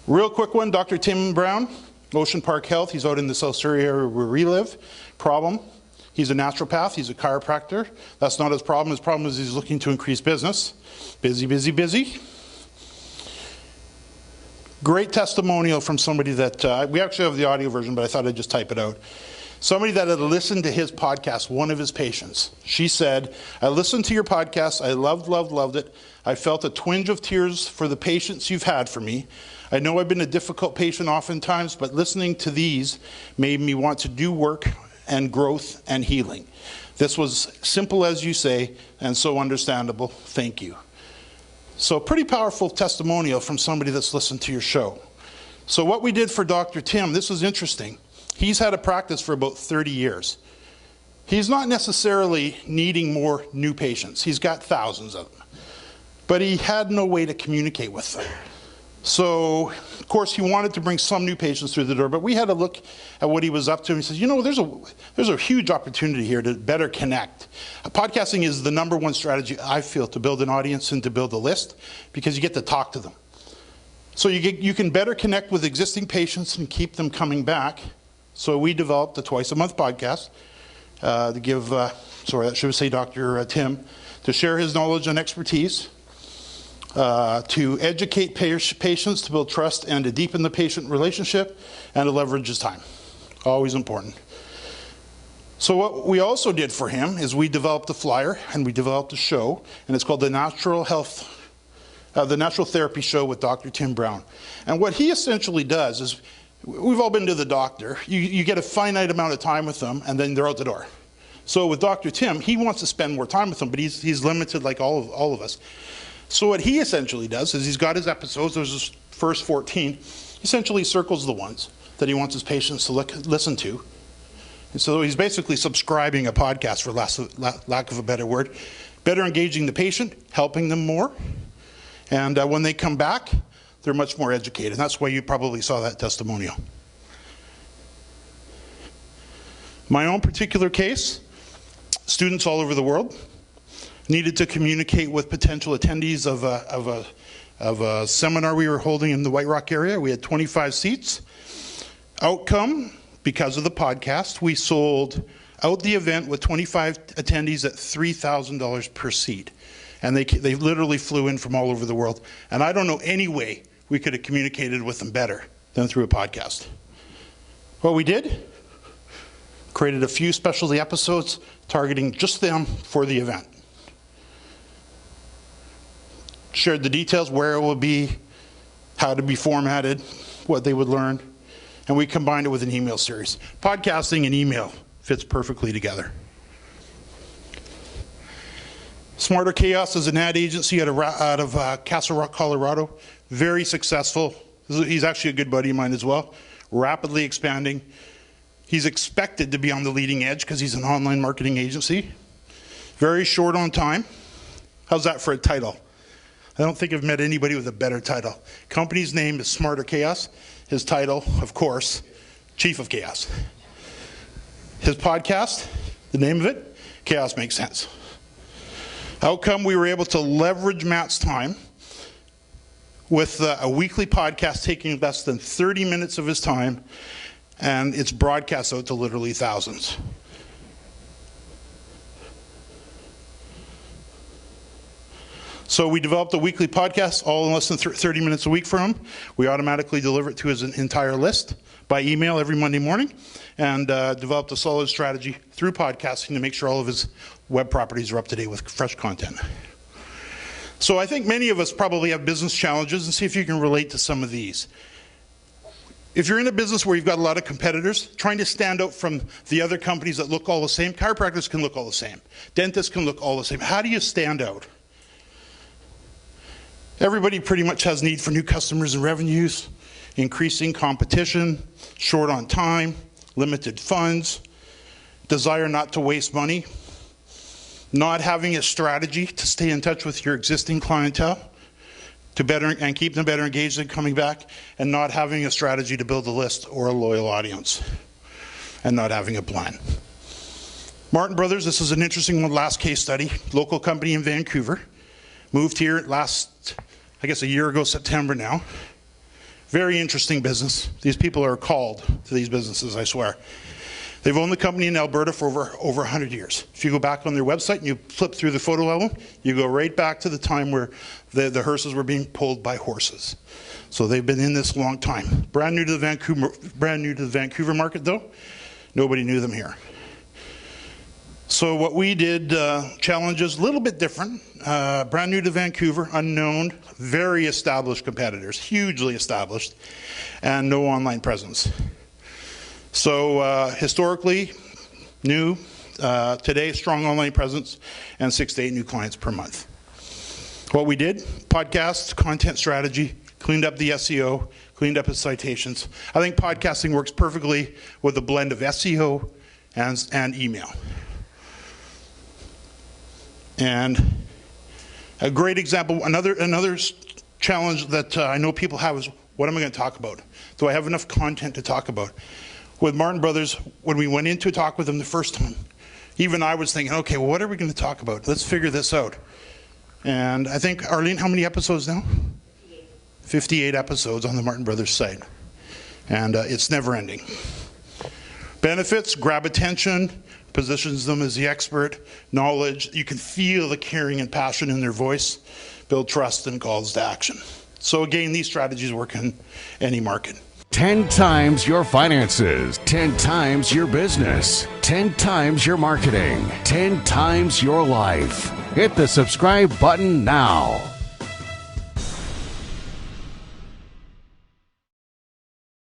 Real quick one, Dr. Tim Brown, Ocean Park Health. He's out in the South Surrey area where we live. Problem, he's a naturopath, he's a chiropractor. That's not his problem. His problem is he's looking to increase business. Busy, busy, busy. Great testimonial from somebody that, we actually have the audio version, but I thought I'd just type it out. Somebody that had listened to his podcast, one of his patients. She said, I listened to your podcast. I loved it. I felt a twinge of tears for the patience you've had for me. I know I've been a difficult patient oftentimes, but listening to these made me want to do work and growth and healing. This was simple as you say, and so understandable. Thank you. So pretty powerful testimonial from somebody that's listened to your show. So what we did for Dr. Tim, this was interesting. He's had a practice for about 30 years. He's not necessarily needing more new patients. He's got thousands of them. But he had no way to communicate with them. So, of course, he wanted to bring some new patients through the door, but we had a look at what he was up to. And he says, you know, there's a huge opportunity here to better connect. Podcasting is the #1 strategy, I feel, to build an audience and to build a list, because you get to talk to them. So you can better connect with existing patients and keep them coming back. So we developed a twice-a-month podcast to give, that should say Dr. Tim, to share his knowledge and expertise, to educate patients, to build trust, and to deepen the patient relationship, and to leverage his time. Always important. So what we also did for him is we developed a flyer and we developed a show, and it's called the Natural Therapy Show with Dr. Tim Brown. And what he essentially does is, we've all been to the doctor. You get a finite amount of time with them, and then they're out the door. So with Dr. Tim, he wants to spend more time with them, but he's limited like all of us. So what he essentially does is he's got his episodes, there's his first 14, he essentially circles the ones that he wants his patients to listen to. And so he's basically subscribing a podcast, for lack of a better word, better engaging the patient, helping them more, and when they come back, they're much more educated. And that's why you probably saw that testimonial. My own particular case, students all over the world needed to communicate with potential attendees of a seminar we were holding in the White Rock area. We had 25 seats. Outcome, because of the podcast, we sold out the event with 25 attendees at $3,000 per seat. And they literally flew in from all over the world. And I don't know any way we could have communicated with them better than through a podcast. What we did, created a few specialty episodes targeting just them for the event. Shared the details, where it will be, how to be formatted, what they would learn, and we combined it with an email series. Podcasting and email fits perfectly together. Smarter Chaos is an ad agency out of Castle Rock, Colorado. Very successful. He's actually a good buddy of mine as well. Rapidly expanding. He's expected to be on the leading edge because he's an online marketing agency. Very short on time. How's that for a title? I don't think I've met anybody with a better title. Company's name is Smarter Chaos. His title, of course, Chief of Chaos. His podcast, the name of it, Chaos Makes Sense. Outcome, we were able to leverage Matt's time with a weekly podcast taking less than 30 minutes of his time, and it's broadcast out to literally thousands. So we developed a weekly podcast, all in less than 30 minutes a week for him. We automatically deliver it to his entire list by email every Monday morning, and developed a solid strategy through podcasting to make sure all of his web properties are up to date with fresh content. So I think many of us probably have business challenges, and see if you can relate to some of these. If you're in a business where you've got a lot of competitors, trying to stand out from the other companies that look all the same, chiropractors can look all the same, dentists can look all the same. How do you stand out? Everybody pretty much has need for new customers and revenues, increasing competition, short on time, limited funds, desire not to waste money, not having a strategy to stay in touch with your existing clientele to better and keep them better engaged and coming back, and not having a strategy to build a list or a loyal audience, and not having a plan. Martin Brothers, this is an interesting one, last case study, local company in Vancouver, moved here last, I guess a year ago, September now. Very interesting business. These people are called to these businesses, I swear. They've owned the company in Alberta for over 100 years. If you go back on their website and you flip through the photo album, you go right back to the time where the hearses were being pulled by horses. So they've been in this a long time. Brand new to the Vancouver market, though. Nobody knew them here. So what we did, challenges a little bit different. Brand new to Vancouver, unknown, very established competitors, hugely established, and no online presence. So historically, new, today strong online presence, and 6 to 8 new clients per month. What we did, podcast, content strategy, cleaned up the SEO, cleaned up his citations. I think podcasting works perfectly with a blend of SEO and email. And a great example, another challenge that I know people have is, what am I going to talk about? Do I have enough content to talk about? With Martin Brothers, when we went in to talk with them the first time, even I was thinking, okay, well, what are we going to talk about? Let's figure this out. And I think, Arlene, how many episodes now? 58 episodes on the Martin Brothers site. And it's never ending. Benefits, grab attention, positions them as the expert, knowledge. You can feel the caring and passion in their voice, build trust and calls to action. So again, these strategies work in any market. 10 times your finances, 10 times your business, 10 times your marketing, 10 times your life. Hit the subscribe button now.